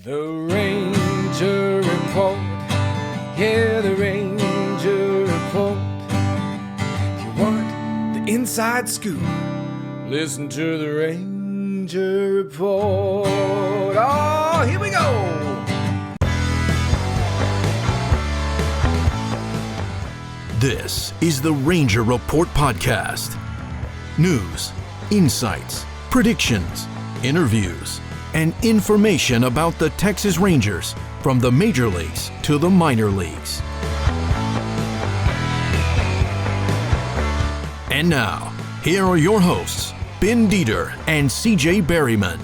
The Ranger Report, yeah, the Ranger Report. If you want the inside scoop, listen to the Ranger Report. Oh, here we go! This is the Ranger Report Podcast. News, insights, predictions, interviews, and information about the Texas Rangers from the major leagues to the minor leagues. And now, here are your hosts, Ben Dieter and CJ Berryman.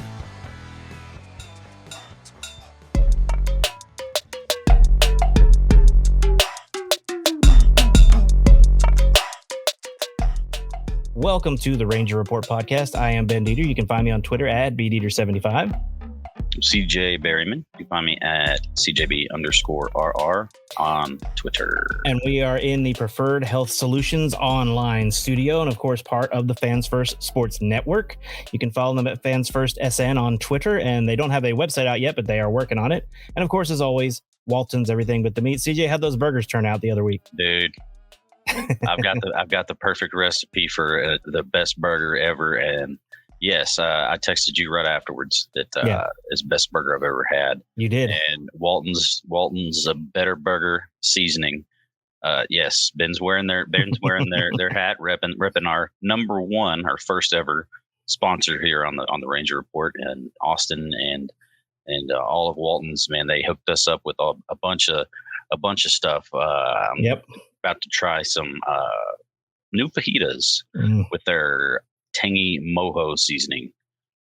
Welcome to the Ranger Report Podcast. I am Ben Dieter. You can find me on Twitter at BDieter75. CJ Berryman. You can find me at CJB_RR on Twitter. And we are in the Preferred Health Solutions online studio and, of course, part of the Fans First Sports Network. You can follow them at Fans First SN on Twitter, and they don't have a website out yet, but they are working on it. And, of course, as always, Walton's Everything But the Meat. CJ, how'd those burgers turn out the other week? Dude, I've got the perfect recipe for the best burger ever, and yes, I texted you right afterwards that it's the best burger I've ever had. You did, and Walton's a better burger seasoning. Yes, Ben's wearing their hat, repping our number one, our first ever sponsor here on the Ranger Report, and Austin and all of Walton's. Man, they hooked us up with a bunch of stuff. Yep. About to try some new fajitas with their tangy mojo seasoning.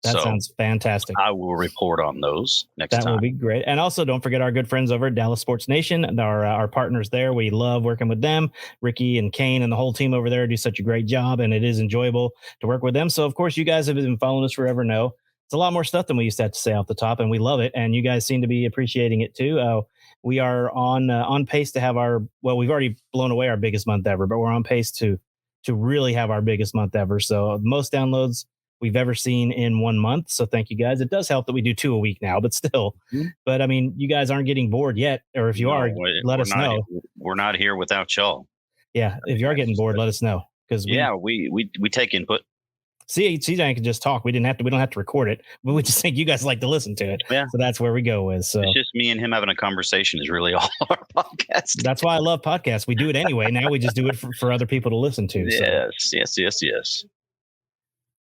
That sounds fantastic. I will report on those next time. That will be great. And also, don't forget our good friends over at Dallas Sports Nation, our partners there. We love working with them. Ricky and Kane and the whole team over there do such a great job, and it is enjoyable to work with them. So, of course, you guys have been following us forever. Know it's a lot more stuff than we used to have to say off the top, and we love it. And you guys seem to be appreciating it too. We are on pace to have we've already blown away our biggest month ever, but we're on pace to really have our biggest month ever. So most downloads we've ever seen in 1 month. So thank you guys. It does help that we do 2 a week now, but still. Mm-hmm. But I mean, you guys aren't getting bored yet, or if you are, let us know. We're not here without y'all. Yeah, if you are getting bored, let us know because we take input. See, CJ can just talk. We don't have to record it, but we just think you guys like to listen to it. Yeah. So that's where we go with. So it's just me and him having a conversation is really all our podcast. That's why I love podcasts. We do it anyway. Now we just do it for other people to listen to. Yes.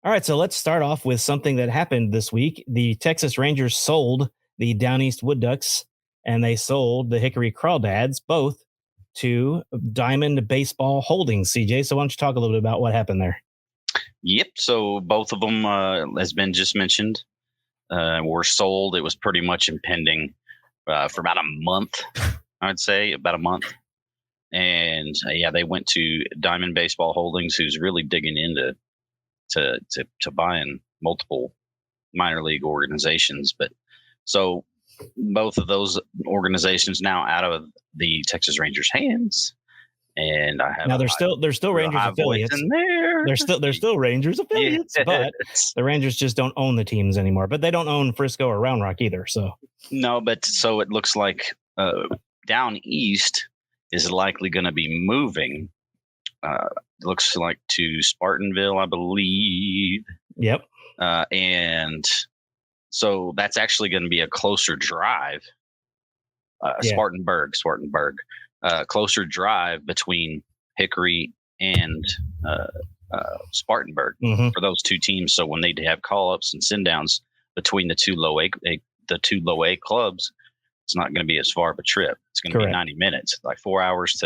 All right. So let's start off with something that happened this week. The Texas Rangers sold the Down East Wood Ducks and they sold the Hickory Crawdads both to Diamond Baseball Holdings, CJ. So why don't you talk a little bit about what happened there? Yep. So both of them, as Ben just mentioned, were sold. It was pretty much impending for about a month, I'd say, about a month. And they went to Diamond Baseball Holdings, who's really digging into to buying multiple minor league organizations. But so both of those organizations now out of the Texas Rangers' hands. And I have they're still Rangers affiliates. In there. They're still Rangers affiliates, yes. But the Rangers just don't own the teams anymore. But they don't own Frisco or Round Rock either. So no, but so it looks like Down East is likely going to be moving. Looks like to Spartanville, I believe. Yep. And so that's actually going to be a closer drive. Spartanburg. Closer drive between Hickory and Spartanburg for those two teams. So when they have call-ups and send-downs between the two low A clubs, it's not going to be as far of a trip. It's going to be 90 minutes, like 4 hours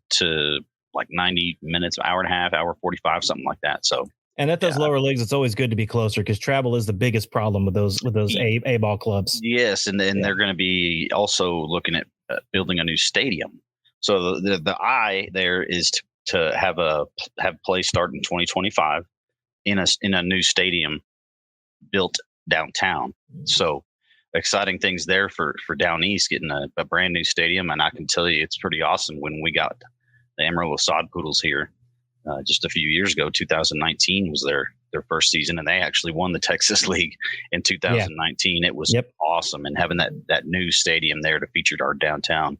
to like 90 minutes, hour and a half, hour 45, something like that. So. And at those lower leagues, it's always good to be closer because travel is the biggest problem with those A ball clubs. Yes, and then they're going to be also looking at building a new stadium. So the eye there is to have play start in 2025 in a new stadium built downtown. So exciting things there for Down East getting a brand new stadium, and I can tell you it's pretty awesome. When we got the Amarillo Sod Poodles here just a few years ago, 2019 was their first season, and they actually won the Texas League in 2019. It was awesome, and having that new stadium there to feature our downtown,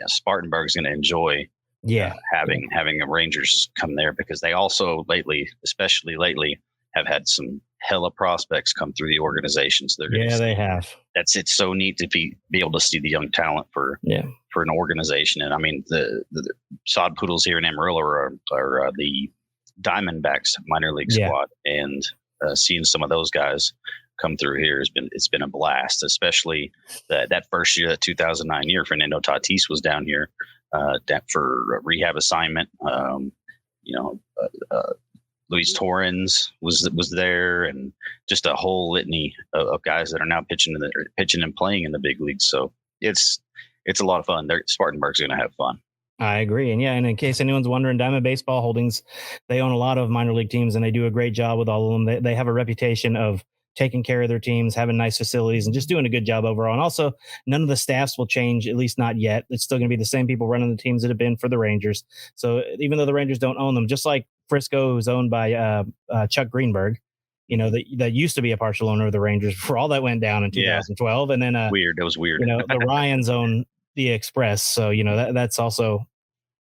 Spartanburg is going to enjoy having a Rangers come there, because they also especially lately, have had some hella prospects come through the organization. So they have. It's so neat to be able to see the young talent for an organization. And I mean, the Sod Poodles here in Amarillo are the Diamondbacks minor league squad, and seeing some of those guys come through here it's been a blast, especially that first year, that 2009 year. Fernando Tatis was down here for a rehab assignment. Luis Torrens was there, and just a whole litany of guys that are now pitching and playing in the big leagues. So it's a lot of fun. Spartanburg's going to have fun. I agree. And and in case anyone's wondering, Diamond Baseball Holdings, they own a lot of minor league teams, and they do a great job with all of them. They have a reputation of taking care of their teams, having nice facilities, and just doing a good job overall. And also, none of the staffs will change, at least not yet. It's still going to be the same people running the teams that have been for the Rangers. So even though the Rangers don't own them, just like Frisco is owned by Chuck Greenberg, that used to be a partial owner of the Rangers before all that went down in 2012. And then weird. It was weird. The Ryans own the Express. So, that's also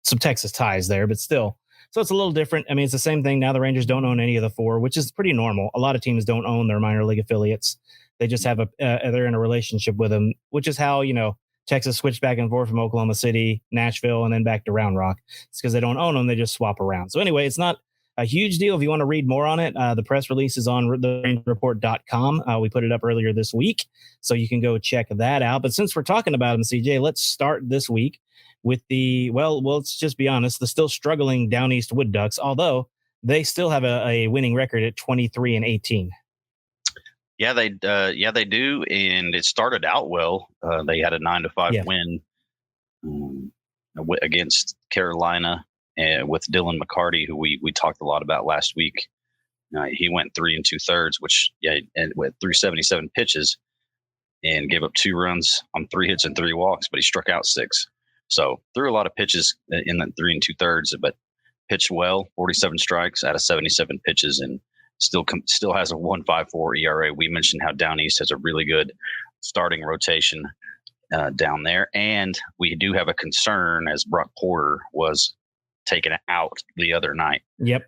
some Texas ties there, but still. So it's a little different. I mean, it's the same thing. Now the Rangers don't own any of the four, which is pretty normal. A lot of teams don't own their minor league affiliates. They just have they're in a relationship with them, which is how, Texas switched back and forth from Oklahoma City, Nashville, and then back to Round Rock. It's because they don't own them. They just swap around. So anyway, it's not a huge deal. If you want to read more on it, the press release is on therangerreport.com. We put it up earlier this week, so you can go check that out. But since we're talking about them, CJ, let's start this week with let's just be honest, the still struggling Down East Wood Ducks, although they still have a winning record at 23-18. Yeah, they do, and it started out well. They had a 9-5 win against Carolina, with Dylan McCarty, who we talked a lot about last week. He went 3 2/3, and with 377 pitches, and gave up 2 runs on 3 hits and 3 walks, but he struck out 6. So threw a lot of pitches in that 3 2/3, but pitched well, 47 strikes out of 77 pitches, and still has a 1.54 ERA. We mentioned how Down East has a really good starting rotation down there, and we do have a concern, as Brock Porter was taken out the other night. Yep.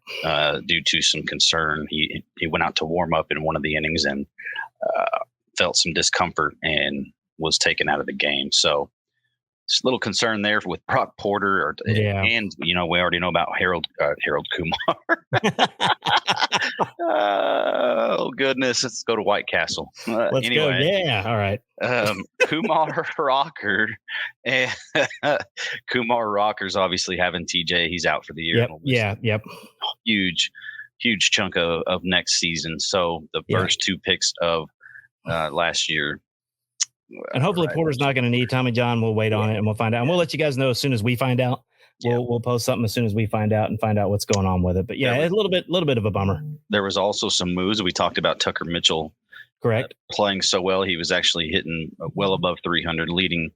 Due to some concern, he went out to warm up in one of the innings and felt some discomfort and was taken out of the game. So it's a little concern there with Brock Porter, and we already know about Harold Kumar. Oh goodness, let's go to White Castle. Let's go. Yeah, all right. Kumar Rocker, and Kumar Rocker's obviously having TJ. He's out for the year. Yep. Huge chunk of next season. So the first 2 picks of last year. And hopefully Porter's not going to need Tommy John. We'll wait on it and we'll find out. And we'll let you guys know as soon as we find out. We'll post something as soon as we find out what's going on with it. But it's a little bit of a bummer. There was also some moves. We talked about Tucker Mitchell. Correct. Playing so well. He was actually hitting well above 300, leading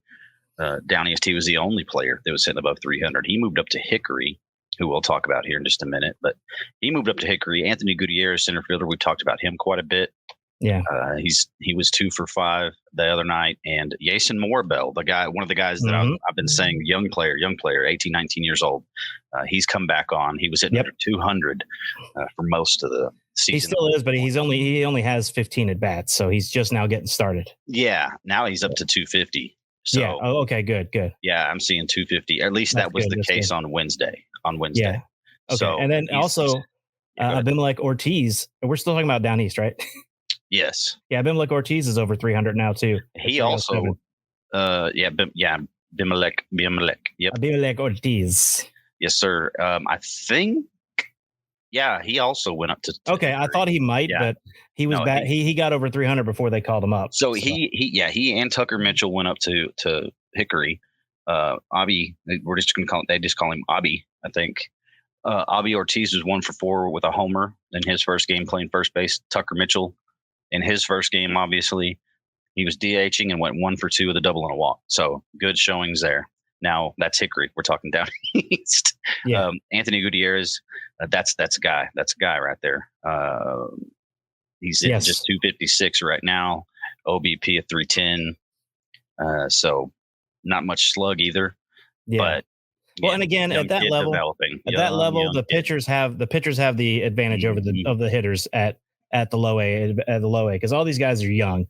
Down East. He was the only player that was hitting above 300. He moved up to Hickory, who we'll talk about here in just a minute. But he moved up to Hickory. Anthony Gutierrez, center fielder. We talked about him quite a bit. Yeah, he was 2 for 5 the other night, and Jason Morbell, one of the guys that I've been saying, young player, 18, 19 years old. He's come back on. He was hitting under 200 for most of the season. He still is, but he only has 15 at bats, so he's just now getting started. Yeah, now he's up to 250. So, yeah. Oh, okay. Good. Yeah, I'm seeing 250. At least that was the case on Wednesday. Yeah. Okay, so and then also Abimelech Ortiz. We're still talking about Down East, right? Yes. Yeah, Abimelech Ortiz is over 300 now too. He also, Abimelech. Yep. Abimelech Ortiz. Yes, sir. I think. Yeah, he also went up to. Okay, I thought he might, but he was back. He got over 300 before they called him up. So he and Tucker Mitchell went up to Hickory. Abi, we're just going to call it. They just call him Abi, I think. Abi Ortiz was 1 for 4 with a homer in his first game playing first base. Tucker Mitchell, in his first game, obviously, he was DHing and went 1 for 2 with a double and a walk. So good showings there. Now that's Hickory. We're talking down east. Yeah. Anthony Gutierrez, that's a guy. That's a guy right there. He's at just 256 right now. OBP at 310. So not much slug either. Yeah. But well, and again, at that level, the pitchers have the advantage over the hitters at the low A, because all these guys are young,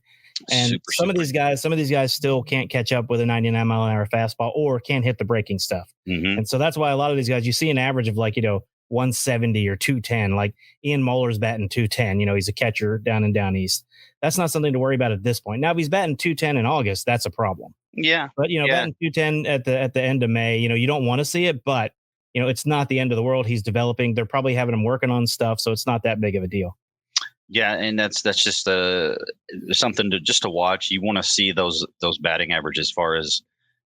and some of these guys still can't catch up with a 99 mile an hour fastball or can't hit the breaking stuff. And so that's why a lot of these guys, you see an average of 170 or 210. Like Ian Moeller's batting 210. He's a catcher down east. That's not something to worry about at this point. Now, if he's batting 210 in August, that's a problem. Yeah. But, batting 210 at the end of May, you don't want to see it, but, it's not the end of the world. He's developing. They're probably having him working on stuff, so it's not that big of a deal. Yeah, and that's just something to watch. You want to see those batting averages as far as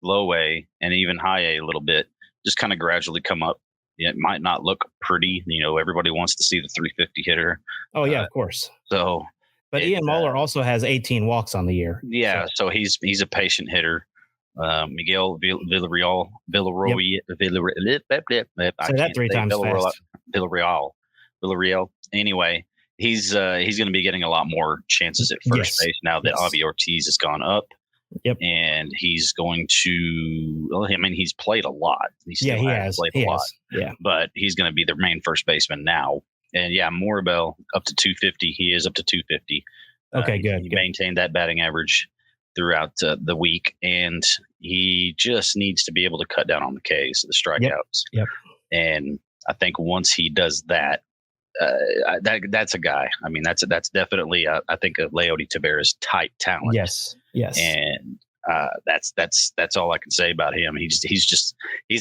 low A and even high A a little bit, just kind of gradually come up. It might not look pretty. Everybody wants to see the 350 hitter. Oh, yeah, of course. So, but Ian Moeller also has 18 walks on the year. Yeah, so he's a patient hitter. Miguel Villarreal. Say that 3 times fast. Villarreal. Anyway, he's going to be getting a lot more chances at first base now that Avi Ortiz has gone up. Yep. And he's going to, he's played a lot. He has played a lot. Yeah. But he's going to be their main first baseman now. And Morabel up to 250. He is up to 250. Okay, good. He maintained that batting average throughout the week. And he just needs to be able to cut down on the Ks, the strikeouts. Yep. And I think once he does that, that's a guy. That's definitely I think a Leody Taveras type talent. Yes. And that's all I can say about him. He's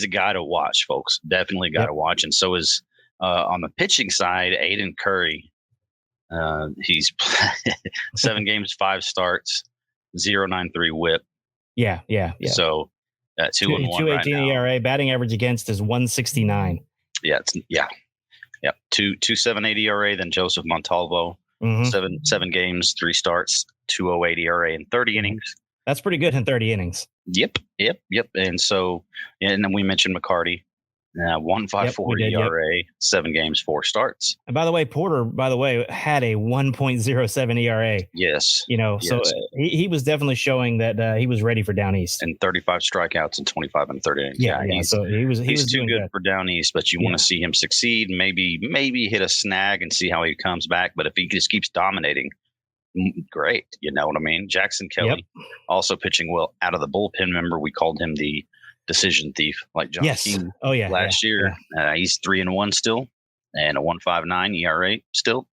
a guy to watch, folks. Definitely a guy to watch. And so is on the pitching side, Aiden Curry. He's 7 games, 5 starts, 0.93 WHIP. Yeah. So 2-1 2.18 ERA. Batting average against is 169. Yeah. 2.78 ERA. Then Joseph Montalvo. 7 games, 3 starts, 2.08 ERA in 30 innings. That's pretty good in 30 innings. Yep. And so, and then we mentioned McCarty, 1.54 ERA, 7 games, 4 starts. And by the way, Porter, had a 1.07 ERA. Yes. So he was definitely showing that he was ready for down east. And 35 strikeouts and 25 and 30 innings. Yeah. So he's too good for down east, but you want to see him succeed. Maybe hit a snag and see how he comes back. But if he just keeps dominating, great. You know what I mean? Jackson Kelly also pitching well out of the bullpen. Remember, we called him the decision thief, like John King last year. He's 3-1 still, and a 1.59 ERA still,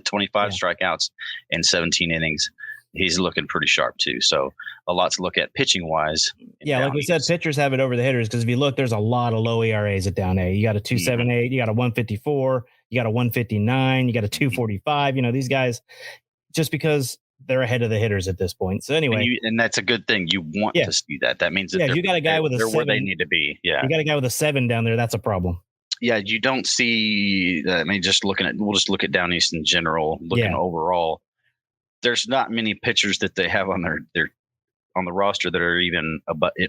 25 strikeouts in 17 innings. He's looking pretty sharp too. So a lot to look at pitching wise. Yeah, like we said, pitchers have it over the hitters because if you look, there's a lot of low ERAs at down A. You got a 2.78, you got a 1.54, you got a 1.59, you got a 2.45. These guys, just because they're ahead of the hitters at this point. So anyway, and that's a good thing. You want to see that. That means that you got a guy with a 7, where they need to be. Yeah, you got a guy with a 7 down there. That's a problem. Yeah, you don't see. We'll just look at down east in general. Looking overall, there's not many pitchers that they have on their on the roster that are even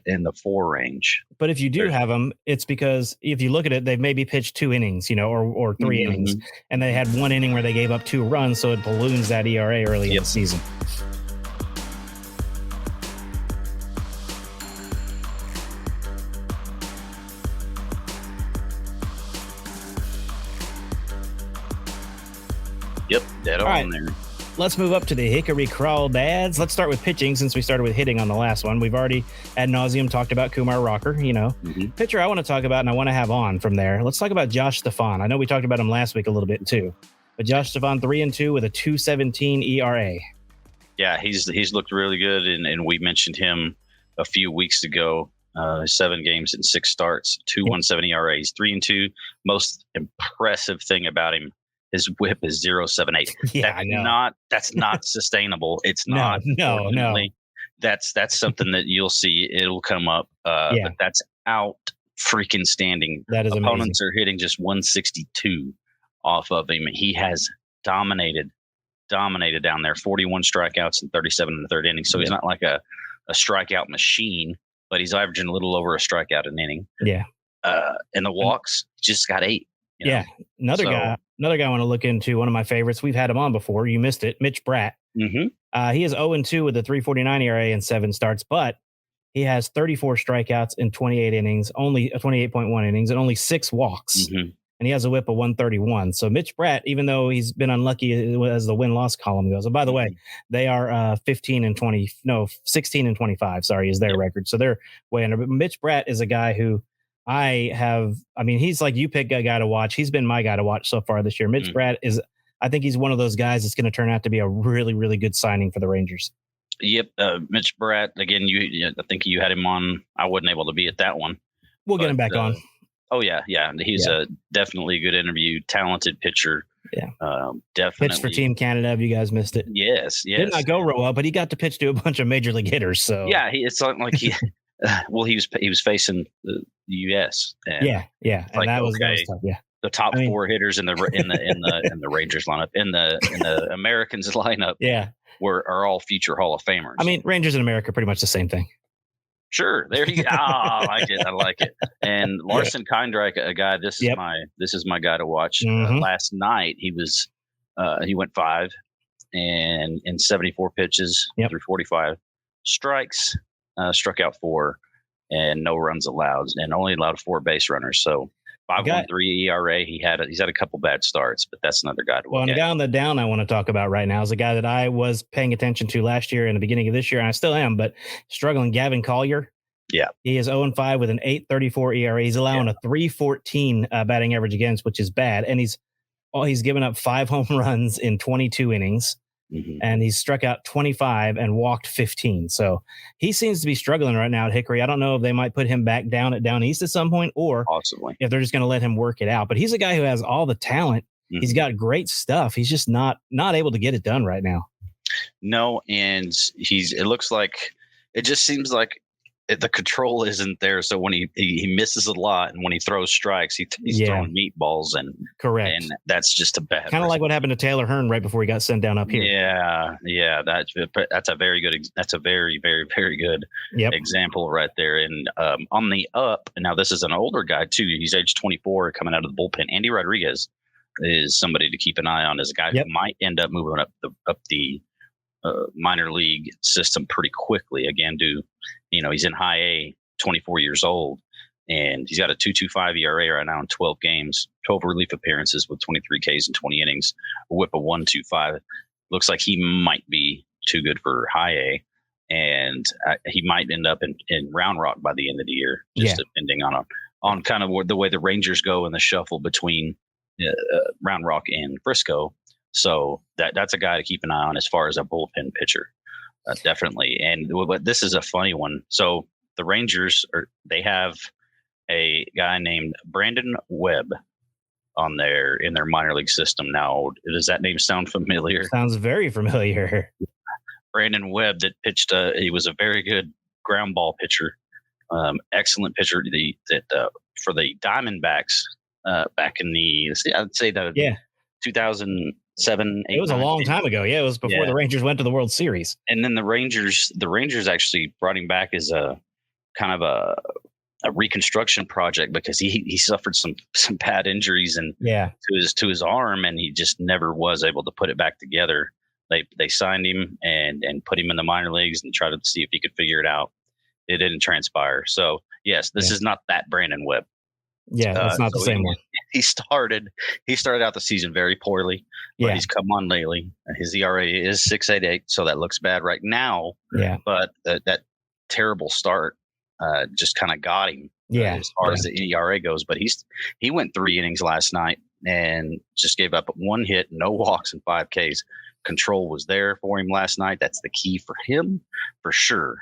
in the 4 range. But if you do have them, it's because if you look at it, they've maybe pitched 2 innings, or 3 innings, and they had 1 inning where they gave up 2 runs, so it balloons that ERA early in the season. Yep, dead on there. Let's move up to the Hickory Crawdads. Let's start with pitching since we started with hitting on the last one. We've already ad nauseum talked about Kumar Rocker, Pitcher I want to talk about and I want to have on from there. Let's talk about Josh Stefan. I know we talked about him last week a litlittle bit too. But Josh Stefan 3-2 with a 2.17 ERA. Yeah, he's looked really good, and we mentioned him a few weeks ago. 7 games and 6 starts, 2.17 ERA. He's 3-2. Most impressive thing about him, his whip is 0.78. That's not sustainable. It's not. No. That's something that you'll see. It'll come up. But that's out freaking standing. That is Opponents amazing. are hitting just 162 off of him. He has dominated down there. 41 strikeouts and 37 in the 3rd inning. So he's not like a strikeout machine. but he's averaging a little over a strikeout an inning. Yeah. And the walks just got 8. Yeah. Another guy I want to look into, one of my favorites. We've had him on before. You missed it. Mitch Bratt. Mm-hmm. He is 0-2 with a 3.49 ERA and 7 starts, but he has 34 strikeouts in 28 innings, only 28.1 innings, and only 6 walks. Mm-hmm. And he has a whip of 131. So Mitch Bratt, even though he's been unlucky as the win-loss column goes. And by the way, they are 16 and 25, sorry, is their record. So they're way under. But Mitch Bratt is a guy who he's like you pick a guy to watch. He's been my guy to watch so far this year. Mitch Bratt I think he's one of those guys that's going to turn out to be a really, really good signing for the Rangers. Yep. Mitch Bratt, again, I think you had him on. I wasn't able to be at that one. We'll get him back on. Oh, yeah. Yeah. He's a definitely good interview, talented pitcher. Yeah. Definitely. Pitched for Team Canada, if you guys missed it. Yes. Did not go real well, but he got to pitch to a bunch of major league hitters. So yeah, it's like he he was facing the U.S. And yeah. And that was tough. Yeah. The top 4 hitters in the Rangers lineup, in the Americans lineup, are all future Hall of Famers. I mean, Rangers in America are pretty much the same thing. Sure, there you go. I like it. And Larson Kindreich, a guy. This is my guy to watch. Last night he went 5 and in 74 pitches through 45 strikes, struck out 4, and no runs allowed, and only allowed 4 base runners. So 5.13 ERA. He's had a couple bad starts, but that's another guy to look at. The guy on the down I want to talk about right now is a guy that I was paying attention to last year and the beginning of this year, and I still am, but struggling. Gavin Collier. Yeah. He is 0-5 with an 8.34 ERA. He's allowing a 3.14 batting average against, which is bad. And he's given up 5 home runs in 22 innings. And he's struck out 25 and walked 15. So he seems to be struggling right now at Hickory. I don't know if they might put him back down at Down East at some point, or possibly if they're just going to let him work it out. But he's a guy who has all the talent. He's got great stuff. He's just not able to get it done right now. No, and it just seems like the control isn't there. So when he misses a lot, and when he throws strikes, he's throwing meatballs, and correct, and that's just a bad. Kind of like what happened to Taylor Hearn right before he got sent down up here. Yeah, that's a very good. That's a very, very, very good example right there. And on the up, and now this is an older guy too. He's age 24, coming out of the bullpen. Andy Rodriguez is somebody to keep an eye on. As a guy who might end up moving up the minor league system pretty quickly. Again, he's in high A, 24 years old, and he's got a 2.25 ERA right now in 12 games, 12 relief appearances with 23 Ks and 20 innings, a whip of 1.25. Looks like he might be too good for high A, and he might end up in Round Rock by the end of the year, just depending on kind of the way the Rangers go in the shuffle between Round Rock and Frisco. So that's a guy to keep an eye on as far as a bullpen pitcher, definitely. But this is a funny one. So the Rangers they have a guy named Brandon Webb in their minor league system now. Does that name sound familiar? Sounds very familiar. Brandon Webb that pitched. He was a very good ground ball pitcher, excellent pitcher. For the Diamondbacks back in I'd say 2007. It was a long time ago. Yeah, it was before the Rangers went to the World Series. And then the Rangers actually brought him back as a kind of a reconstruction project, because he suffered some bad injuries to his arm, and he just never was able to put it back together. They signed him and put him in the minor leagues and tried to see if he could figure it out. It didn't transpire. So yes, this is not that Brandon Webb. Yeah, that's not the same one. He started out the season very poorly, but he's come on lately. His ERA is 6.88, so that looks bad right now. Yeah, but that terrible start just kind of got him. As far as the ERA goes. But he went 3 innings last night and just gave up 1 hit, no walks, and 5 Ks. Control was there for him last night. That's the key for him, for sure.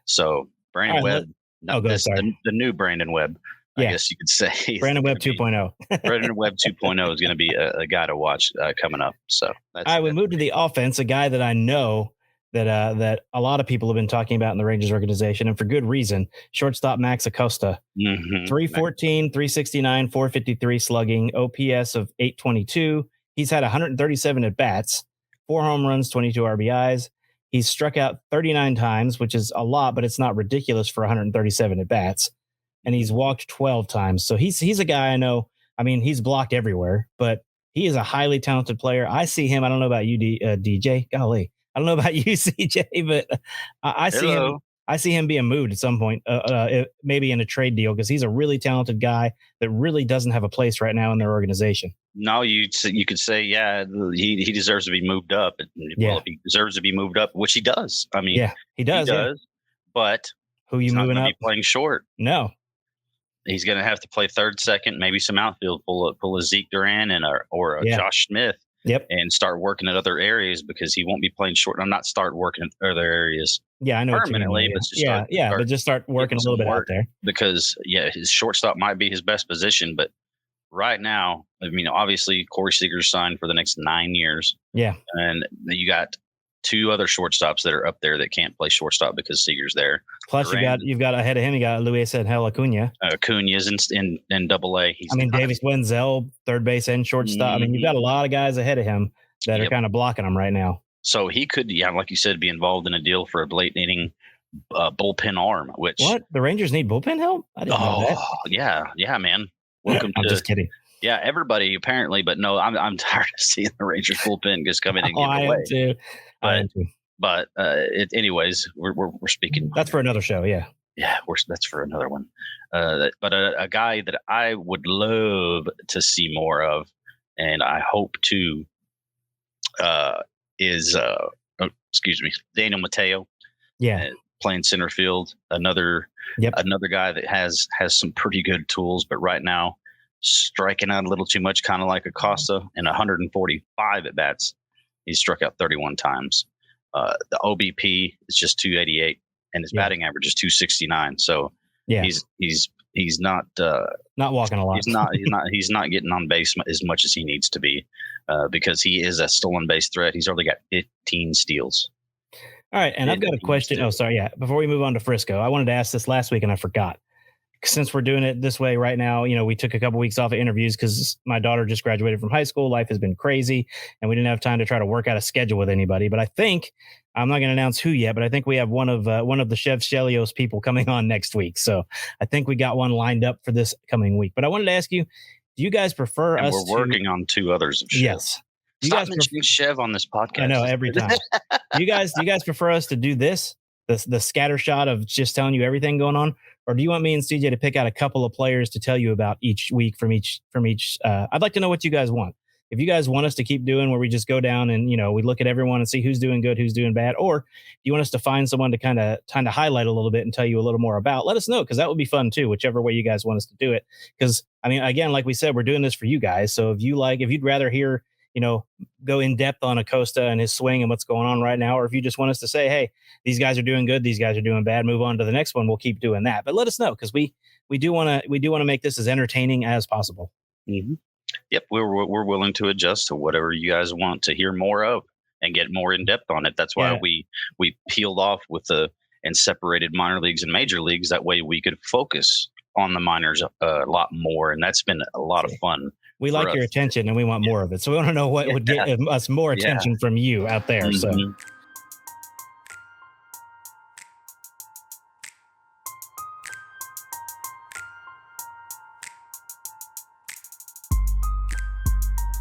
So Brandon Webb. The new Brandon Webb, I guess you could say. Brandon Webb 2.0. Brandon Webb 2.0 is going to be a guy to watch coming up. So we moved to the offense, a guy that I know that a lot of people have been talking about in the Rangers organization, and for good reason. Shortstop Max Acosta, 314, 369, 453 slugging, OPS of 822. He's had 137 at bats, 4 home runs, 22 RBIs. He's struck out 39 times, which is a lot, but it's not ridiculous for 137 at bats. And he's walked 12 times. So he's a guy I know. I mean, he's blocked everywhere, but he is a highly talented player. I see him. I don't know about you, DJ. Golly, I don't know about you, CJ, but I see him. I see him being moved at some point, maybe in a trade deal, because he's a really talented guy that really doesn't have a place right now in their organization. No, you could say, yeah, he deserves to be moved up. Well, if he deserves to be moved up, which he does. I mean, yeah, he does. But who you moving up? Be playing short. No. He's going to have to play third, second, maybe some outfield, pull a Zeke Duran or a Josh Smith. Yep. And start working at other areas because he won't be playing short. I'm not start working at other areas. Yeah, I know permanently, but but just start working a little bit out there. Because his shortstop might be his best position, but right now, I mean, obviously Corey Seager's signed for the next 9 years. Yeah, and you got 2 other shortstops that are up there that can't play shortstop because Seager's there. Plus, you've got ahead of him. You got Luis Angel Acuna. Acuna's in Double-A. Davis Wenzel, third base and shortstop. I mean, you've got a lot of guys ahead of him that are kind of blocking him right now. So he could, like you said, be involved in a deal for a late inning bullpen arm. Which the Rangers need bullpen help? I didn't know that. Yeah, man. Welcome I'm just kidding. Yeah, everybody apparently, but no, I'm tired of seeing the Rangers bullpen just come in and give I away. Am too. But anyways, we're speaking. That's for another show. Yeah. Yeah, that's for another one. But a guy that I would love to see more of, and I hope to, is Daniel Mateo. Yeah, playing center field. Another guy that has some pretty good tools, but right now striking out a little too much, kind of like Acosta. And 145 at bats, he's struck out 31 times. The OBP is just 288, and his batting average is 269. So he's not walking a lot. He's not getting on base as much as he needs to be, because he is a stolen base threat. He's already got 15 steals. All right, and I've got a question. Oh, sorry. Yeah, before we move on to Frisco, I wanted to ask this last week and I forgot. Since we're doing it this way right now, we took a couple weeks off of interviews because my daughter just graduated from high school. Life has been crazy, and we didn't have time to try to work out a schedule with anybody. But I think I'm not going to announce who yet, but I think we have one of the Chef Chelios people coming on next week. So I think we got one lined up for this coming week. But I wanted to ask you, do you guys prefer us? We're working on 2 others of Chev. Yes. Stop mentioning Chev on this podcast. I know, every time. Do you guys prefer us to do this, the scatter shot of just telling you everything going on, or do you want me and CJ to pick out a couple of players to tell you about each week from each? I'd like to know what you guys want. If you guys want us to keep doing where we just go down and we look at everyone and see who's doing good, who's doing bad, or do you want us to find someone to kind of highlight a little bit and tell you a little more about? Let us know, because that would be fun too, whichever way you guys want us to do it. Because I mean, again, like we said, we're doing this for you guys. So if you'd rather hear go in depth on Acosta and his swing and what's going on right now, or if you just want us to say, hey, these guys are doing good, these guys are doing bad, move on to the next one, we'll keep doing that. But let us know, because we do want to make this as entertaining as possible. Mm-hmm. Yep, we're willing to adjust to whatever you guys want to hear more of and get more in depth on it. That's why we peeled off and separated minor leagues and major leagues. That way we could focus on the minors a lot more, and that's been a lot of fun. We like your attention, and we want more of it. So we want to know what would get us more attention from you out there. Mm-hmm. So.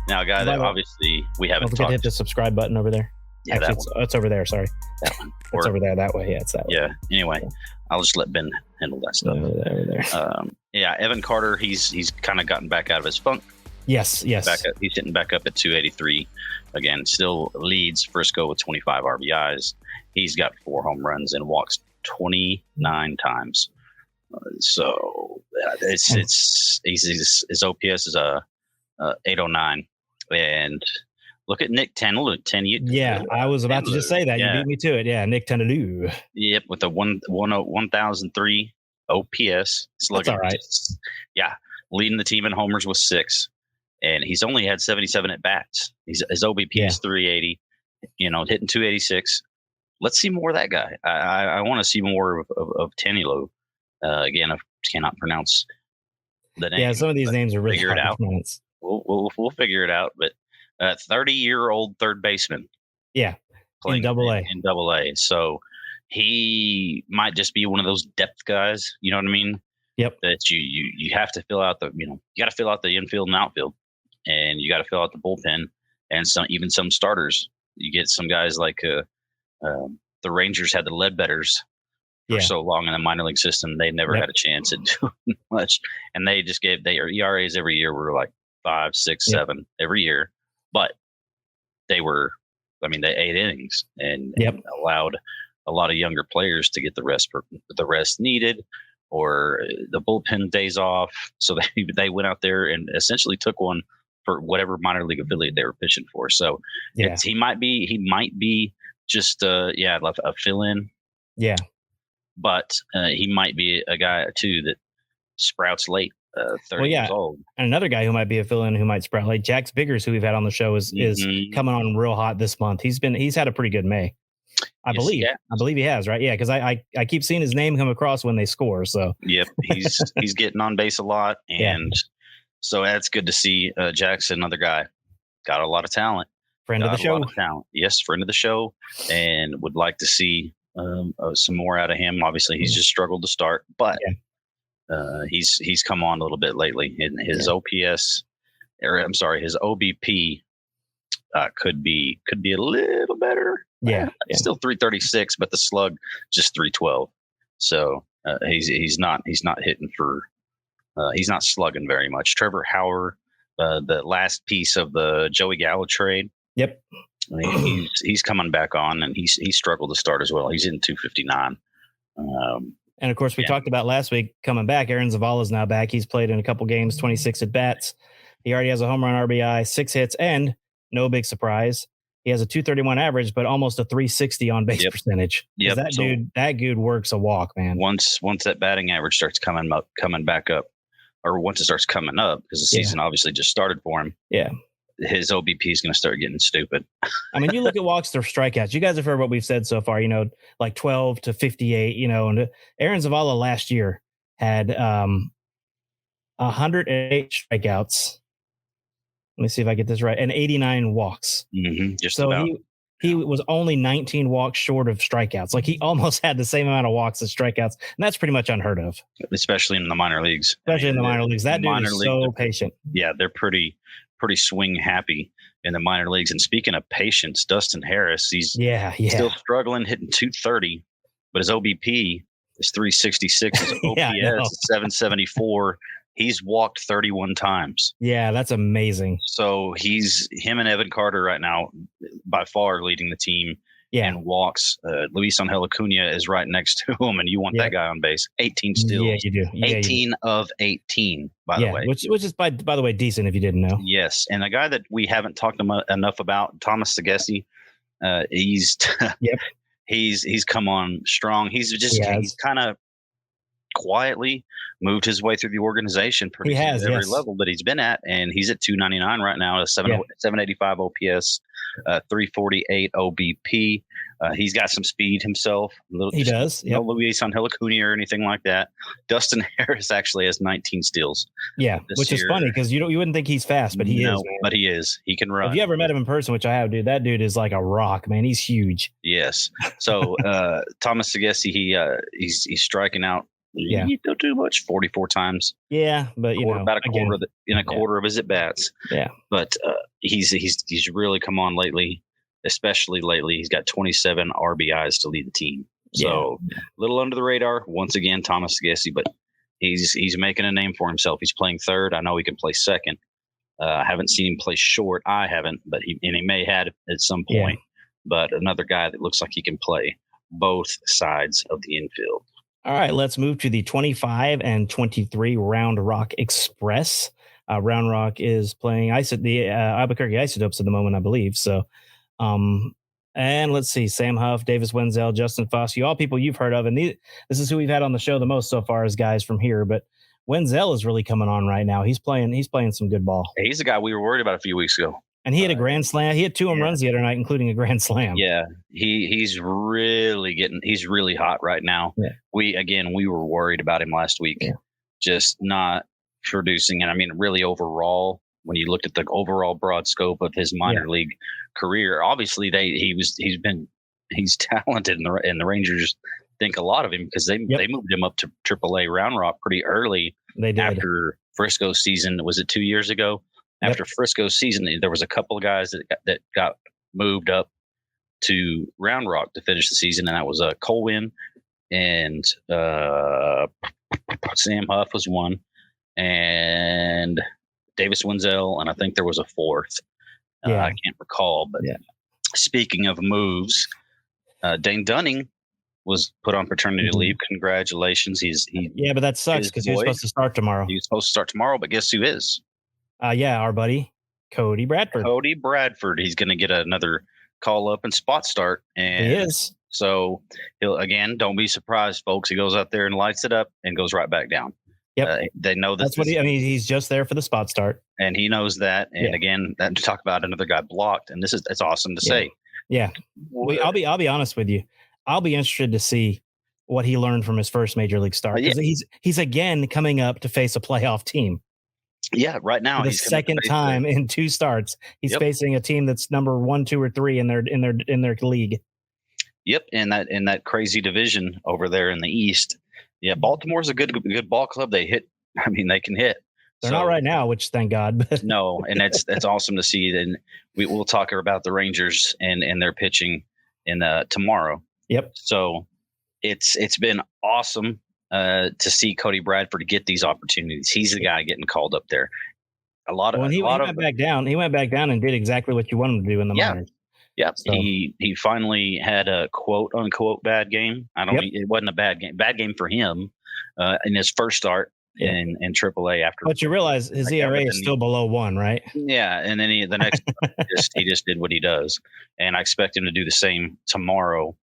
Now, a guy that obviously we haven't talked. Hit the subscribe button over there. Yeah, actually, it's over there. Sorry, that one. It's over there that way. Yeah, it's that way. Yeah. Anyway, I'll just let Ben handle that stuff. Over there. Evan Carter. He's kind of gotten back out of his funk. Yes. He's hitting back up at 283. Again, still leads Frisco with 25 RBIs. He's got 4 home runs and walks 29 times. So his OPS is 809. And look at Nick Tanaloo. I was about to just say that. You beat me to it. Yeah, Nick Tanaloo. Yep, with a 1003 OPS. That's all right. Yeah, leading the team in homers with 6. And he's only had 77 at bats. His OBP is 380, hitting 286. Let's see more of that guy. I want to see more of Tanilou. Again, I cannot pronounce the name. Yeah, some of these names are really hard to pronounce. We'll figure it out. But 30-year-old third baseman. Yeah. playing in Double A. In Double A. So he might just be one of those depth guys. You know what I mean? Yep. That you have to fill out you got to fill out the infield and outfield, and you got to fill out the bullpen, and even some starters. You get some guys like the Rangers had the Ledbetters for so long in the minor league system. They never had a chance at doing much, and they just gave their ERAs every year were like 5, 6, 7 every year, but they were, they 8 innings and allowed a lot of younger players to get the rest needed, or the bullpen days off. So they went out there and essentially took one for whatever minor league affiliate they were pitching for. So he might be just a fill-in. Yeah. But he might be a guy too that sprouts late, 30 years old. And another guy who might be a fill-in who might sprout late, Jax Biggers, who we've had on the show, is coming on real hot this month. He's had a pretty good May. I believe he has, right? Yeah, because I keep seeing his name come across when they score. So he's getting on base a lot, and so that's good to see. Jackson, another guy, got a lot of talent. Friend of the show. Yes, friend of the show, and would like to see some more out of him. Obviously, he's just struggled to start, but he's come on a little bit lately. And his OPS, his OBP could be a little better. Still 336, but the slug just 312. So he's not hitting for. He's not slugging very much. Trevor Hauer, the last piece of the Joey Gallo trade. Yep. He's coming back on, and he struggled to start as well. He's in 259. And of course, we talked about last week coming back. Aaron Zavala is now back. He's played in a couple games, 26 at bats. He already has a home run, RBI, 6 hits, and no big surprise, he has a 231 average, but almost a 360 on base percentage. Yep. That dude works a walk, man. Once that batting average starts coming back up, or once it starts coming up, because the season obviously just started for him. Yeah. His OBP is going to start getting stupid. I mean, you look at walks to strikeouts. You guys have heard what we've said so far, like 12 to 58, and Aaron Zavala last year had 108 strikeouts. Let me see if I get this right. And 89 walks. Mm-hmm, he was only 19 walks short of strikeouts. Like he almost had the same amount of walks as strikeouts. And that's pretty much unheard of. Especially in the minor leagues. That dude is so patient. Yeah, they're pretty swing happy in the minor leagues. And speaking of patience, Dustin Harris, he's still struggling, hitting 230, but his OBP is 366. His OPS is 774. He's walked 31 times. Yeah, that's amazing. So him and Evan Carter right now by far leading the team in walks. Luis Angel Acuna is right next to him, and you want that guy on base. 18 steals. Yeah, you do. 18 of 18 , by the way. Which is, by the way, decent if you didn't know. Yes, and a guy that we haven't talked enough about, Thomas Segesi, he's come on strong. He's kind of quietly moved his way through the organization pretty much every level that he's been at, and he's at 299 right now, a 785 OPS, 348 OBP. He's got some speed himself. He does. No Luis Angel Acuna or anything like that. Dustin Harris actually has 19 steals. Yeah, which is funny because you wouldn't think he's fast, but he is. Man. But he is. He can run. If you ever met him in person, which I have, dude, that dude is like a rock, man. He's huge. Yes. So Thomas Segesi, he's striking out. He don't do much, 44 times. Yeah, but about a quarter of his at bats. Yeah, but he's really come on lately, especially lately. He's got 27 RBIs to lead the team. So a little under the radar once again, Thomas Segesi, but he's making a name for himself. He's playing third. I know he can play second. I haven't seen him play short. I haven't, but he may have at some point. But another guy that looks like he can play both sides of the infield. All right, let's move to the 25 and 23 Round Rock Express. Round Rock is playing the Albuquerque Isotopes at the moment, I believe. So, and let's see, Sam Huff, Davis Wenzel, Justin Foskey, all people you've heard of. And this is who we've had on the show the most so far as guys from here. But Wenzel is really coming on right now. He's playing some good ball. He's the guy we were worried about a few weeks ago. And he had a grand slam. He had 2 home runs the other night, including a grand slam. Yeah, he's really hot right now. Yeah. We were worried about him last week, just not producing. And I mean, really overall, when you looked at the overall broad scope of his minor league career. Obviously, he's talented, and the Rangers think a lot of him because they moved him up to AAA Round Rock pretty early. They did. After Frisco's season. Was it 2 years ago? After Frisco's season, there was a couple of guys that got moved up to Round Rock to finish the season, and that was Colwyn and Sam Huff was one, and Davis Wenzel, and I think there was a fourth. I can't recall, but speaking of moves, Dane Dunning was put on paternity leave. Congratulations. But that sucks because he was supposed to start tomorrow. He was supposed to start tomorrow, but guess who is? Our buddy Cody Bradford. Cody Bradford. He's going to get another call up and spot start. And he is. So don't be surprised, folks. He goes out there and lights it up and goes right back down. Yep. They know that's what he's just there for the spot start. And he knows that. And again, to talk about another guy blocked. And it's awesome to say. Yeah. I'll be honest with you. I'll be interested to see what he learned from his first major league start. Because he's again coming up to face a playoff team. Yeah, right now he's the second time in 2 starts. He's facing a team that's number 1, 2, or 3 in their league. Yep, in that crazy division over there in the East. Yeah, Baltimore's a good ball club. They hit. I mean, they can hit. They're not right now, which thank God. But no, and that's awesome to see. And we'll talk about the Rangers and their pitching in tomorrow. Yep. So it's been awesome to see Cody Bradford get these opportunities. He's the guy getting called up there. He went back down. He went back down and did exactly what you want him to do in the minors. Yeah, so. He finally had a quote unquote bad game. It wasn't a bad game. Bad game for him in his first start in AAA after. But you realize his ERA is still below 1, right? Yeah, and then the next he just did what he does, and I expect him to do the same tomorrow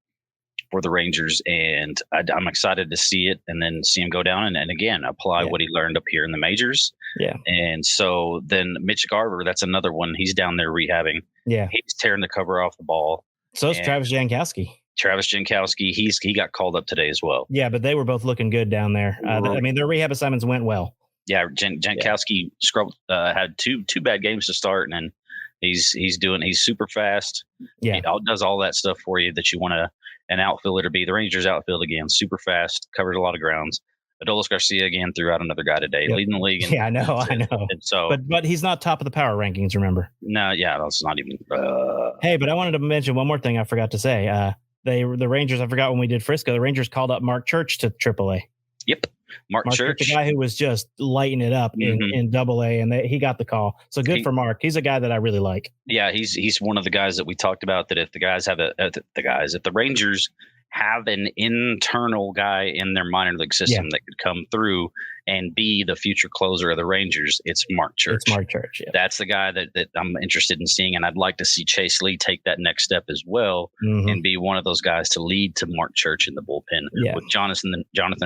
for the Rangers, and I'm excited to see it, and then see him go down and again apply what he learned up here in the majors. Yeah. And so then Mitch Garver, that's another one. He's down there rehabbing. Yeah. He's tearing the cover off the ball. So is Travis Jankowski. He got called up today as well. Yeah, but they were both looking good down there. Their rehab assignments went well. Yeah, Jankowski had two bad games to start, and then he's super fast. Yeah, he does all that stuff for you that you want an outfielder to be. The Rangers outfield again, super fast, covered a lot of grounds. Adolis Garcia again threw out another guy today, leading the league. I know. And so, but he's not top of the power rankings. Remember? No, that's not even. Hey, but I wanted to mention one more thing I forgot to say. The Rangers. I forgot when we did Frisco. The Rangers called up Mark Church to AAA. Yep, Mark Church, the guy who was just lighting it up in AA, and he got the call. So good for Mark. He's a guy that I really like. Yeah, he's one of the guys that we talked about. That if the Rangers have an internal guy in their minor league system that could come through and be the future closer of the Rangers, it's Mark Church. Yeah. That's the guy that I'm interested in seeing, and I'd like to see Chase Lee take that next step as well and be one of those guys to lead to Mark Church in the bullpen with Jonathan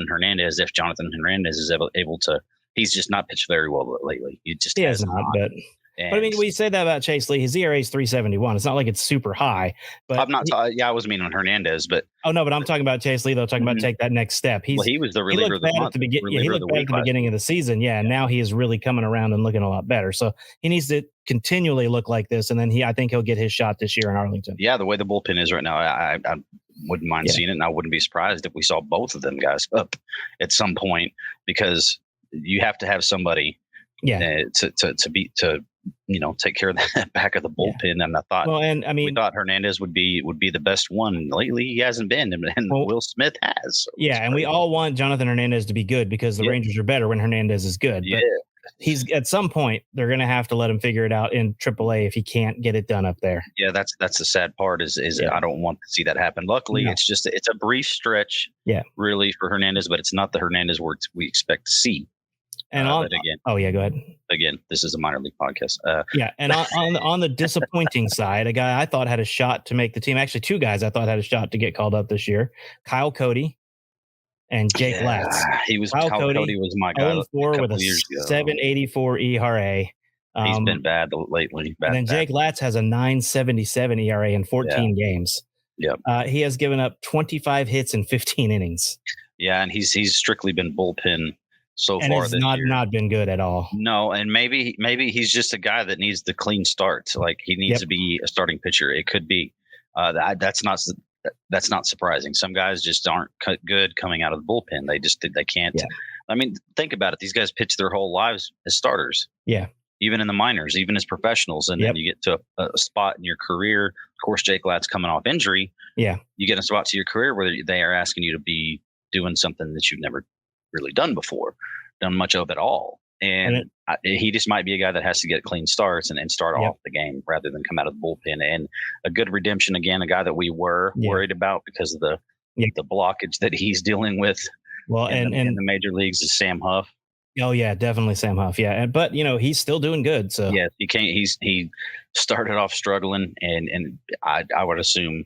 Hernandez. If Jonathan Hernandez is able to, he's just not pitched very well lately. He has not. But I mean, we say that about Chase Lee. His ERA is 3.71. It's not like it's super high. But I'm not. I was meaning on Hernandez, but but I'm talking about Chase Lee though. Talking about take that next step. He was the reliever of the month. He looked bad at the beginning of the season. Yeah, and now he is really coming around and looking a lot better. So he needs to continually look like this, and then I think he'll get his shot this year in Arlington. Yeah, the way the bullpen is right now, I wouldn't mind seeing it, and I wouldn't be surprised if we saw both of them guys up at some point, because you have to have somebody to take care of that back of the bullpen. And I thought, we thought Hernandez would be the best one. Lately, he hasn't been, and Will Smith has. So and we all want Jonathan Hernandez to be good because the Rangers are better when Hernandez is good. Yeah. But he's at some point they're going to have to let him figure it out in AAA if he can't get it done up there. Yeah, that's the sad part. Is I don't want to see that happen. Luckily, it's a brief stretch. Yeah, really for Hernandez, but it's not the Hernandez we expect to see. And go ahead. Again, this is a minor league podcast. And on the disappointing side, a guy I thought had a shot to make the team. Actually, 2 guys I thought had a shot to get called up this year: Kyle Cody and Jake Latz. Kyle Cody was my guy. 0-4 with a 7.84 ERA. He's been bad lately. And then Jake Latz has a 9.77 ERA in 14 games. Yep. He has given up 25 hits in 15 innings. Yeah, and he's strictly been bullpen so And far it's this year. not been good at all. No, and maybe he's just a guy that needs the clean start. Like he needs to be a starting pitcher. It could be that's not surprising. Some guys just aren't good coming out of the bullpen. They can't. Yeah. I mean, think about it. These guys pitch their whole lives as starters. Yeah. Even in the minors, even as professionals, and then you get to a spot in your career. Of course, Jake Latt's coming off injury. Yeah. You get a spot to your career where they are asking you to be doing something that you've never really done before, done much of at all. And he just might be a guy that has to get clean starts and start off the game rather than come out of the bullpen. And a good redemption, again, a guy that we were worried about because of the blockage that he's dealing with. Well, in the major leagues is Sam Huff. Oh yeah, definitely Sam Huff. Yeah, but he's still doing good. So yeah, he started off struggling, and I would assume,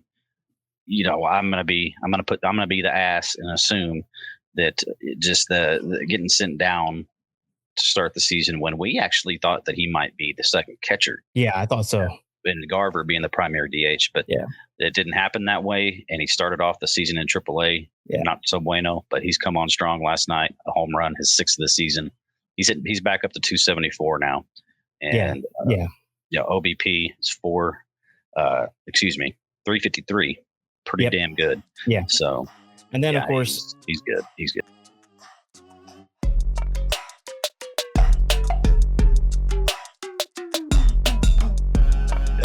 I'm gonna be the ass and assume that just the getting sent down to start the season when we actually thought that he might be the second catcher. Yeah, I thought so. And Garver being the primary DH, but it didn't happen that way. And he started off the season in AAA, not so bueno, but he's come on strong last night. A home run, his 6th of the season. He's back up to 274 now, and OBP is 353, pretty damn good. Yeah. So, and then of course he's good. He's good.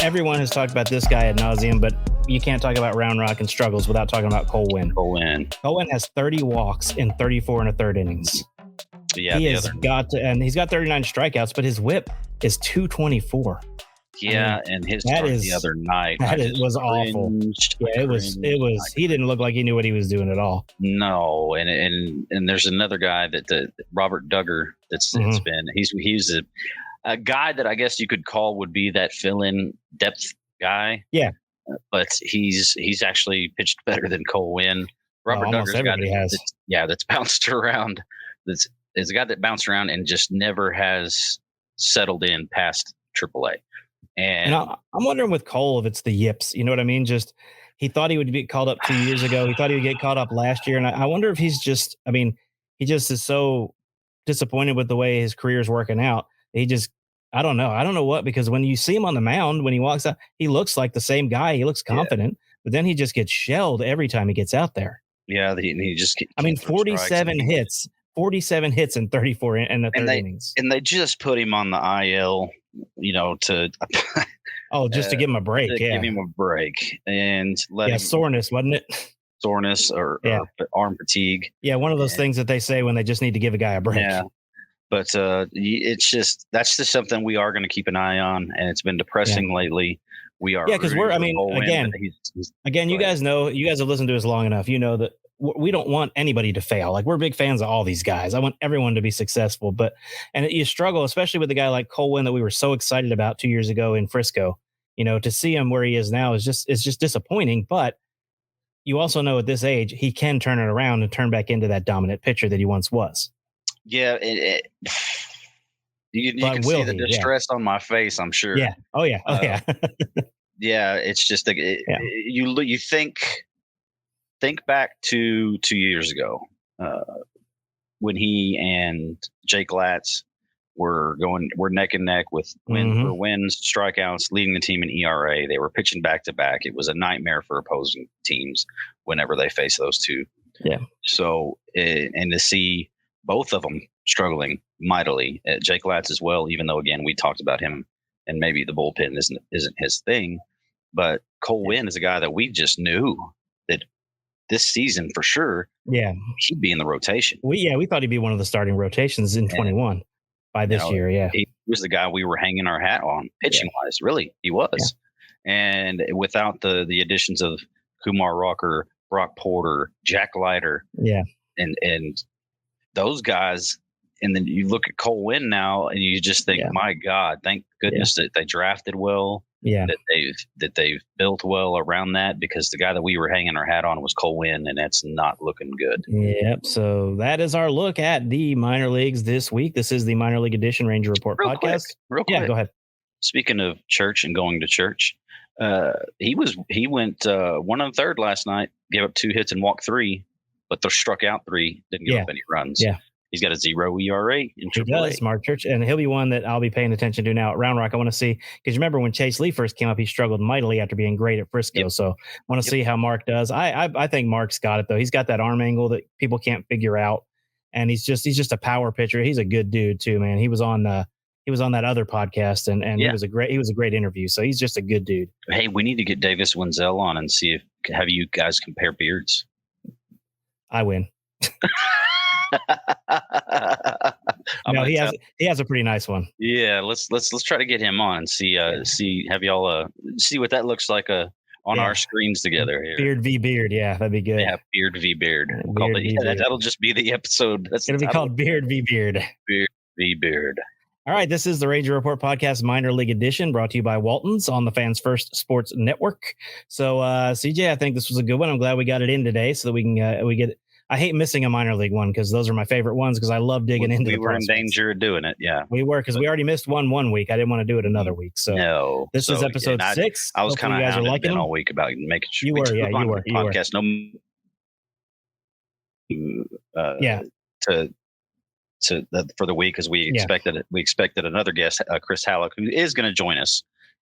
Everyone has talked about this guy ad nauseum, but you can't talk about Round Rock and struggles without talking about Cole Winn. Cole Winn has 30 walks in 34 and a third innings. Yeah, he's got 39 strikeouts, but his whip is 224. Yeah, and his start the other night was awful. Yeah, it was. He didn't look like he knew what he was doing at all. No, and there's another guy that Robert Duggar that's been he's a guy that I guess you could call would be that fill-in depth guy. Yeah, but he's actually pitched better than Cole Winn. Robert Duggar's a guy that's bounced around. Is a guy that bounced around and just never has settled in past AAA. And I'm wondering with Cole if it's the yips. You know what I mean? Just he thought he would get called up 2 years ago. He thought he would get called up last year, and I wonder if he's just. I mean, he just is so disappointed with the way his career is working out. He just. I don't know. I don't know what, because when you see him on the mound, when he walks out, he looks like the same guy. He looks confident, but then he just gets shelled every time he gets out there. Yeah, he just. 47 hits. 47 hits in 34 and the third innings. And they just put him on the IL, to just to give him a break. Give him a break and let him soreness, wasn't it? Soreness or arm fatigue. Yeah, one of those things that they say when they just need to give a guy a break. Yeah. But that's just something we are going to keep an eye on, and it's been depressing lately. We are because again, you guys have listened to us long enough. You know that we don't want anybody to fail. Like, we're big fans of all these guys. I want everyone to be successful, and you struggle, especially with a guy like Cole Winn that we were so excited about 2 years ago in Frisco. To see him where he is now is just disappointing. But you also know at this age, he can turn it around and turn back into that dominant pitcher that he once was. Yeah. You can see the distress on my face, I'm sure. Yeah. Oh yeah. Yeah. It's just you think back to 2 years ago, when he and Jake Latz were neck and neck with wins, strikeouts, leading the team in ERA. They were pitching back to back. It was a nightmare for opposing teams whenever they face those two. Yeah. So, and to see both of them struggling mightily, Jake Latz as well, even though, again, we talked about him and maybe the bullpen isn't his thing, but Cole Winn is a guy that we just knew that this season for sure, he'd be in the rotation. We thought he'd be one of the starting rotations in 21 by this year. Yeah, he was the guy we were hanging our hat on pitching wise. Really, he was. Yeah. And without the additions of Kumar Rocker, Brock Porter, Jack Leiter, and those guys, and then you look at Cole Winn now, and you just think, my God, thank goodness that they drafted well. Yeah, that they've built well around that, because the guy that we were hanging our hat on was Cole Winn, and that's not looking good. Yep. So that is our look at the minor leagues this week. This is the Minor League Edition Ranger Report podcast. Real quick. Yeah, go ahead. Speaking of church and going to church, he went 1 1/3 last night, gave up 2 hits and walked 3, but they struck out 3, didn't give up any runs. Yeah. He's got a 0 ERA in He AAA. does, Mark Church, and he'll be one that I'll be paying attention to now at Round Rock. I want to see, because you remember when Chase Lee first came up, he struggled mightily after being great at Frisco. Yep. So I want to see how Mark does. I think Mark's got it though. He's got that arm angle that people can't figure out, and he's just a power pitcher. He's a good dude too, man. He was on that other podcast, and he was a great interview. So he's just a good dude. Hey, we need to get Davis Wenzel on and see have you guys compare beards. I win. No, he has a pretty nice one. Yeah, let's try to get him on and see have y'all see what that looks like on our screens together here. Beard v Beard, yeah, that'd be good. Yeah, Beard v Beard. That'll just be the episode. That's gonna be called Beard v Beard. Beard v Beard. All right, this is the Ranger Report Podcast Minor League Edition, brought to you by Walton's on the Fans First Sports Network. So, CJ, I think this was a good one. I'm glad we got it in today so that we can I hate missing a minor league one because those are my favorite ones because I love digging into. We were in danger of doing it. Yeah, we were because we already missed one week. I didn't want to do it another week. So this is episode 6. I was kind of hounded all week about making sure you were. podcast. For the week because we expected another guest, Chris Halleck, who is going to join us.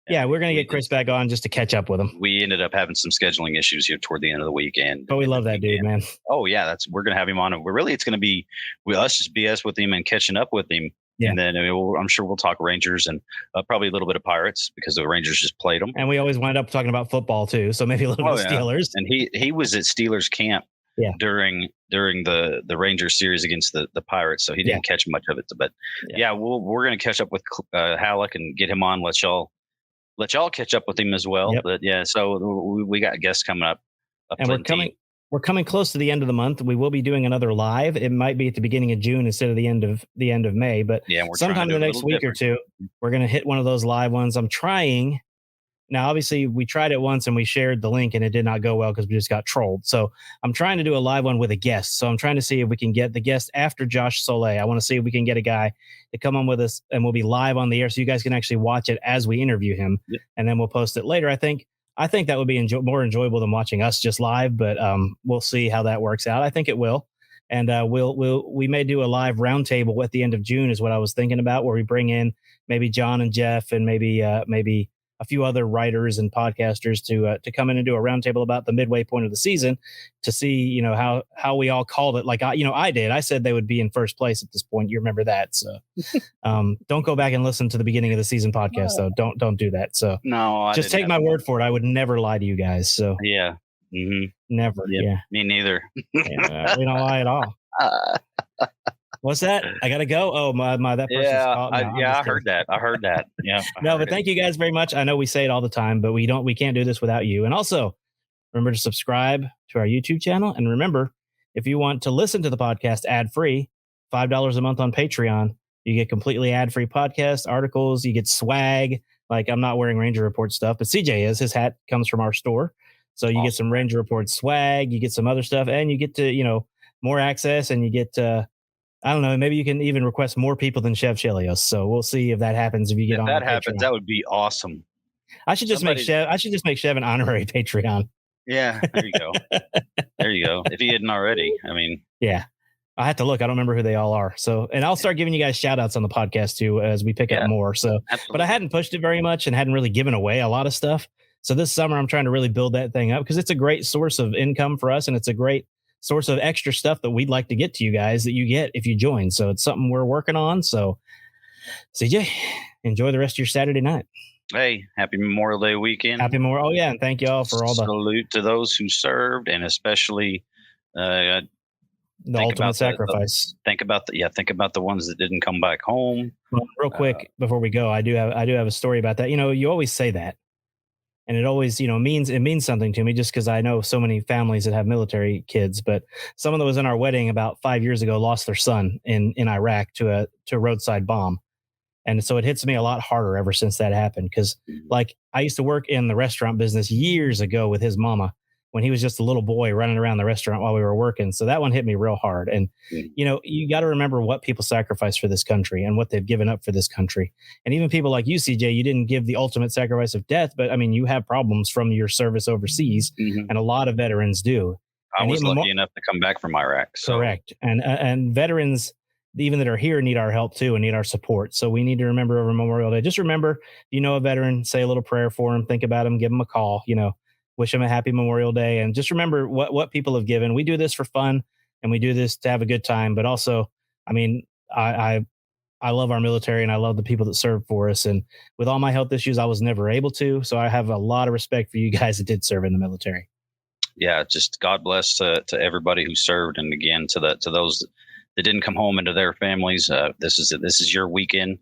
Yeah, we're going to get Chris back on just to catch up with him. We ended up having some scheduling issues here toward the end of the weekend. But we love that dude, man. Oh, yeah. We're going to have him on. It's going to be us just BS with him and catching up with him. Yeah. And then I'm sure we'll talk Rangers and probably a little bit of Pirates because the Rangers just played them. And we always wind up talking about football, too. So maybe a little bit of Steelers. And he was at Steelers camp during the Rangers series against the Pirates. So he didn't catch much of it. But, we're going to catch up with Halleck and get him on. Let y'all catch up with him as well. Yep. But so we got guests coming up. And we're coming close to the end of the month. We will be doing another live. It might be at the beginning of June instead of the end of May, but sometime in the next week or two, we're going to hit one of those live ones. I'm trying. Now, obviously, we tried it once and we shared the link and it did not go well because we just got trolled. So I'm trying to do a live one with a guest. So I'm trying to see if we can get the guest after Josh Soleil. I want to see if we can get a guy to come on with us and we'll be live on the air so you guys can actually watch it as we interview him. Yep. And then we'll post it later. I think that would be more enjoyable than watching us just live, but we'll see how that works out. I think it will. And we may do a live roundtable at the end of June is what I was thinking about, where we bring in maybe John and Jeff and maybe a few other writers and podcasters to come in and do a roundtable about the midway point of the season to see, how we all called it. Like, I did. I said they would be in first place at this point. You remember that. So don't go back and listen to the beginning of the season podcast, though. Don't do that. So no, just take my word for it. I would never lie to you guys. So yeah. Mm-hmm. Never. Yep. Yeah. Me neither. We don't lie at all. What's that? I gotta go. Oh my! That person's called. I heard that. Yeah. No, but thank you guys very much. I know we say it all the time, but we can't do this without you. And also, remember to subscribe to our YouTube channel. And remember, if you want to listen to the podcast ad free, $5 a month on Patreon, you get completely ad free podcast articles. You get swag. Like I'm not wearing Ranger Report stuff, but CJ is. His hat comes from our store, so you get some Ranger Report swag. You get some other stuff, and you get to more access, and you get. I don't know. Maybe you can even request more people than Chev Chelios. So we'll see if that happens. If you get on that happens, that would be awesome. I should just make Chev an honorary Patreon. Yeah, there you go. There you go. If he hadn't already, I mean, yeah, I have to look. I don't remember who they all are. So, and I'll start giving you guys shout outs on the podcast too as we pick up more. So, absolutely. But I hadn't pushed it very much and hadn't really given away a lot of stuff. So this summer I'm trying to really build that thing up because it's a great source of income for us and it's a great source of extra stuff that we'd like to get to you guys that you get if you join. So it's something we're working on. So CJ, enjoy the rest of your Saturday night. Hey, happy Memorial Day weekend. Happy Memorial. Oh yeah. And thank you all for all the salute to those who served and especially the ultimate sacrifice. Think about the ones that didn't come back home. Well, real quick before we go, I do have a story about that. You always say that. And it always, means something to me just because I know so many families that have military kids. But someone that was in our wedding about 5 years ago lost their son in Iraq to a roadside bomb. And so it hits me a lot harder ever since that happened. Because like I used to work in the restaurant business years ago with his mama when he was just a little boy running around the restaurant while we were working. So that one hit me real hard. And, you got to remember what people sacrifice for this country and what they've given up for this country. And even people like you, CJ, you didn't give the ultimate sacrifice of death, but I mean, you have problems from your service overseas and a lot of veterans do. I was lucky enough to come back from Iraq. So. Correct. And veterans, even that are here need our help too and need our support. So we need to remember over Memorial Day. Just remember, a veteran, say a little prayer for him, think about him, give him a call, wish him a happy Memorial Day. And just remember what people have given. We do this for fun and we do this to have a good time. But also, I mean, I love our military and I love the people that serve for us. And with all my health issues, I was never able to. So I have a lot of respect for you guys that did serve in the military. Yeah, just God bless to everybody who served, and again to those that didn't come home into their families. This is your weekend.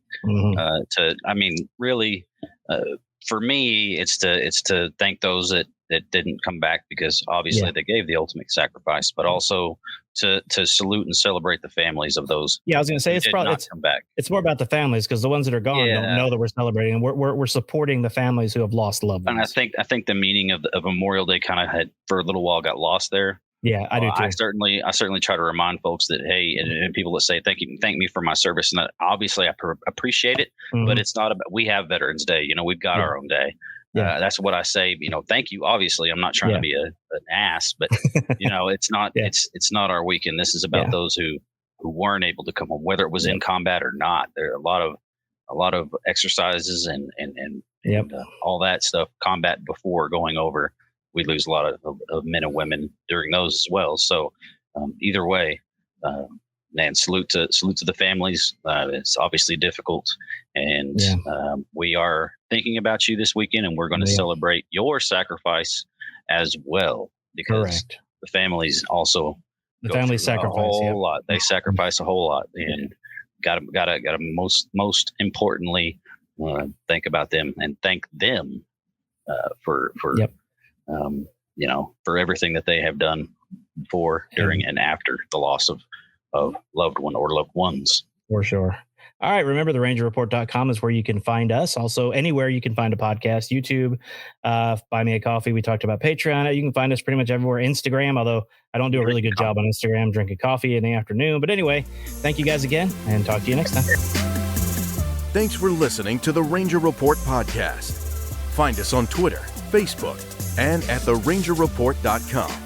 Really, for me, it's to thank those that didn't come back, because obviously they gave the ultimate sacrifice, but also to salute and celebrate the families of those. Yeah, I was going to say it's come back. It's more about the families, because the ones that are gone don't know that we're celebrating, and we're supporting the families who have lost loved ones. And I think the meaning of Memorial Day kind of had for a little while got lost there. Yeah, I do too. I certainly try to remind folks that, hey, and people that say thank me for my service, and that obviously I appreciate it, but it's not about. We have Veterans Day. We've got our own day. Yeah. That's what I say. Thank you. Obviously, I'm not trying to be an ass, but it's not. It's not our weekend. This is about those who weren't able to come home, whether it was in combat or not. There are a lot of exercises and all that stuff. Combat before going over, we lose a lot of men and women during those as well. So either way, man, salute to the families. It's obviously difficult, and we are thinking about you this weekend, and we're going to celebrate your sacrifice as well, because the families also sacrifice a whole lot. They sacrifice a whole lot, and gotta most importantly think about them and thank them for everything that they have done before, during, and after the loss of loved one or loved ones. For sure. All right. Remember, therangerreport.com is where you can find us. Also, anywhere you can find a podcast, YouTube, Buy Me a Coffee. We talked about Patreon. You can find us pretty much everywhere. Instagram, although I don't do a really good job on Instagram, drinking coffee in the afternoon. But anyway, thank you guys again, and talk to you next time. Thanks for listening to the Ranger Report podcast. Find us on Twitter, Facebook, and at therangerreport.com.